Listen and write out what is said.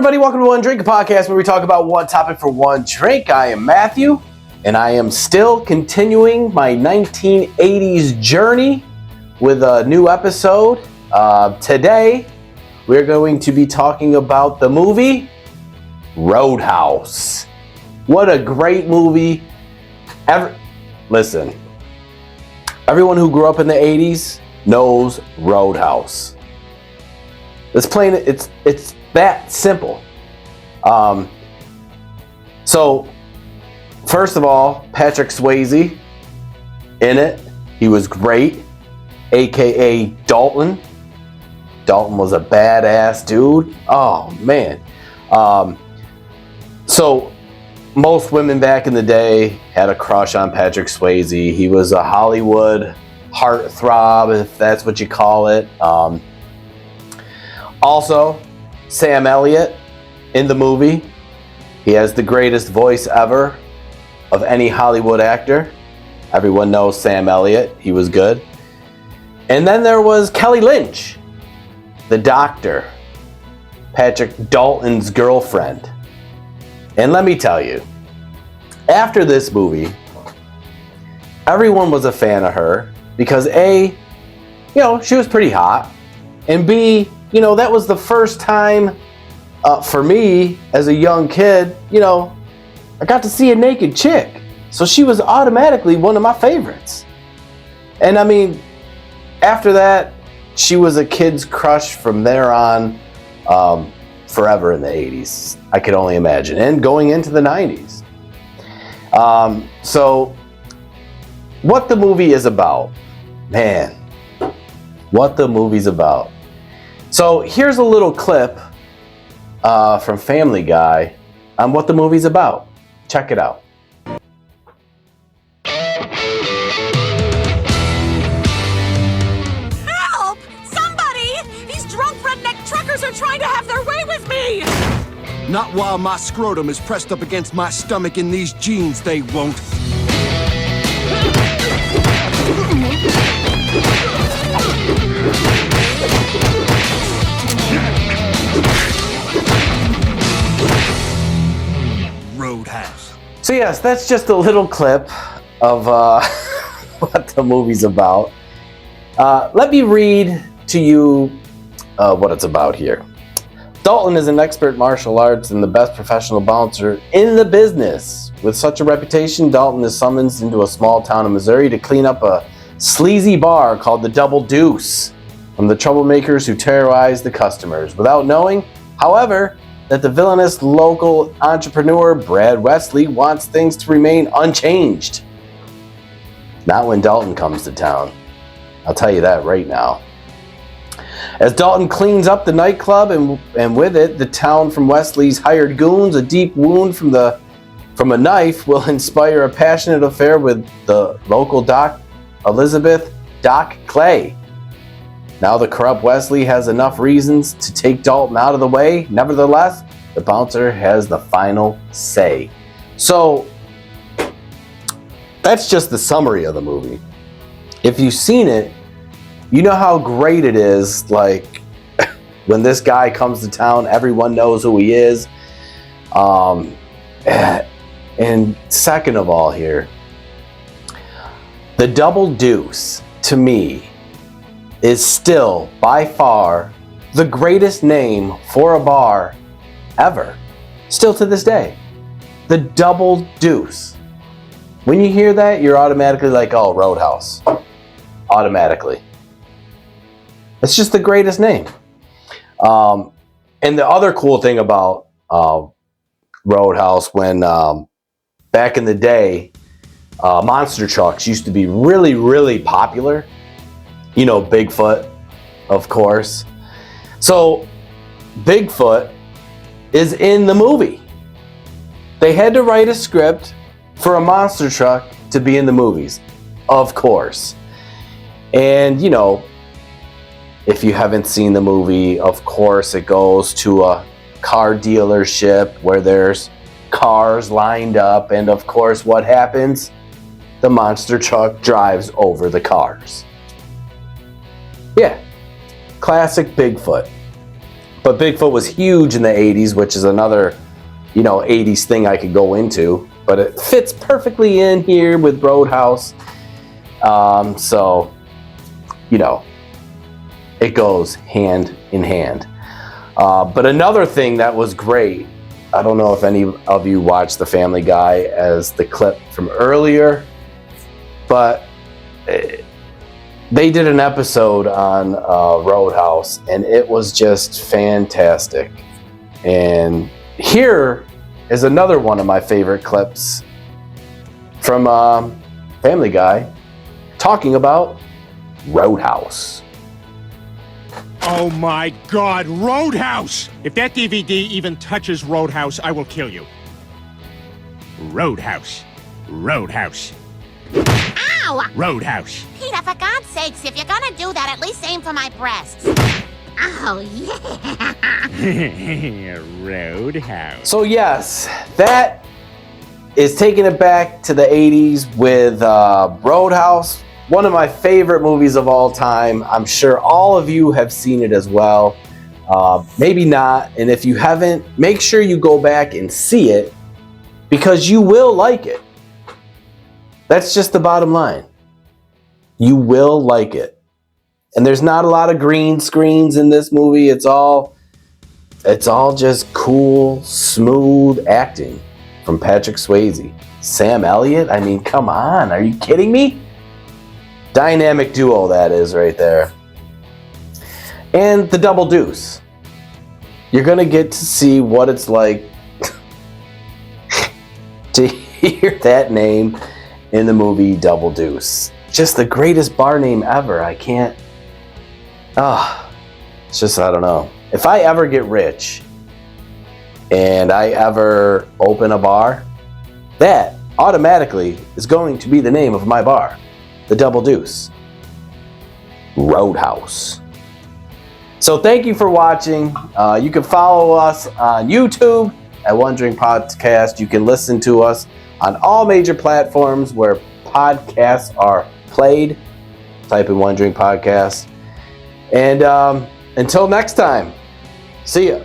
everybody, welcome to One Drink Podcast, where we talk about one topic for one drink. I am Matthew, and I am still continuing my 1980s journey with a new episode. Today, we're going to be talking about the movie Roadhouse. What a great movie. Listen, everyone who grew up in the 80s knows Roadhouse. It's that simple. So, first of all, Patrick Swayze in it. He was great, aka Dalton. Dalton was a badass dude. Oh man. So most women back in the day had a crush on Patrick Swayze. He was a Hollywood heartthrob, if that's what you call it. Also, Sam Elliot in the movie. He has the greatest voice ever of any Hollywood actor. Everyone knows Sam Elliot. He was good. And then there was Kelly Lynch, the doctor, Patrick Dalton's girlfriend. And let me tell you, after this movie, everyone was a fan of her because A, she was pretty hot, and B, that was the first time for me as a young kid, I got to see a naked chick. So she was automatically one of my favorites. And I mean, after that, she was a kid's crush from there on, forever in the 80s. I could only imagine. And going into the 90s. So, what the movie is about. Man, what the movie's about. So here's a little clip from Family Guy on what the movie's about. Check it out. Help! Somebody! These drunk redneck truckers are trying to have their way with me! Not while my scrotum is pressed up against my stomach in these jeans, they won't. Roadhouse. So yes, that's just a little clip of what the movie's about. Let me read to you what it's about here. Dalton is an expert martial arts and the best professional bouncer in the business. With such a reputation, Dalton is summoned into a small town in Missouri to clean up a sleazy bar called the Double Deuce from the troublemakers who terrorize the customers, without knowing, however, that the villainous local entrepreneur, Brad Wesley, wants things to remain unchanged. Not when Dalton comes to town. I'll tell you that right now. As Dalton cleans up the nightclub and with it the town from Wesley's hired goons, a deep wound from a knife will inspire a passionate affair with the local Doc Elizabeth Doc Clay. Now the corrupt Wesley has enough reasons to take Dalton out of the way. Nevertheless, the bouncer has the final say. So that's just the summary of the movie. If you've seen it, you know how great it is, like, when this guy comes to town, everyone knows who he is. And second of all here, the Double Deuce, to me, is still, by far, the greatest name for a bar ever. Still to this day. The Double Deuce. When you hear that, you're automatically like, oh, Roadhouse. Automatically. It's just the greatest name. And the other cool thing about Roadhouse, when back in the day, monster trucks used to be really, really popular. Bigfoot, of course. So, Bigfoot is in the movie. They had to write a script for a monster truck to be in the movies, of course. And, if you haven't seen the movie, of course, it goes to a car dealership where there's cars lined up. And, of course, what happens? The monster truck drives over the cars. Yeah, classic Bigfoot. But Bigfoot was huge in the 80s, which is another, 80s thing I could go into. But it fits perfectly in here with Roadhouse. So, it goes hand in hand. But another thing that was great, I don't know if any of you watched The Family Guy as the clip from earlier, but they did an episode on Roadhouse, and it was just fantastic. And here is another one of my favorite clips from Family Guy talking about Roadhouse. Oh my God, Roadhouse! If that DVD even touches Roadhouse, I will kill you. Roadhouse. Roadhouse. Ow! Roadhouse. Peter, for God's sakes, if you're gonna do that, at least aim for my breasts. Oh, yeah. Roadhouse. So yes, that is taking it back to the 80s with Roadhouse. One of my favorite movies of all time. I'm sure all of you have seen it as well. Maybe not. And if you haven't, make sure you go back and see it, because you will like it. That's just the bottom line. You will like it. And there's not a lot of green screens in this movie. It's all just cool, smooth acting from Patrick Swayze. Sam Elliot, I mean, come on. Are you kidding me? Dynamic duo that is right there. And the Double Deuce. You're going to get to see what it's like to hear that name in the movie Double Deuce. Just the greatest bar name ever. I can't... it's just, I don't know. If I ever get rich and I ever open a bar, that automatically is going to be the name of my bar. The Double Deuce. Roadhouse. So thank you for watching. You can follow us on YouTube at One Drink Podcast. You can listen to us on all major platforms where podcasts are played. Type in One Drink Podcast. And until next time, see ya.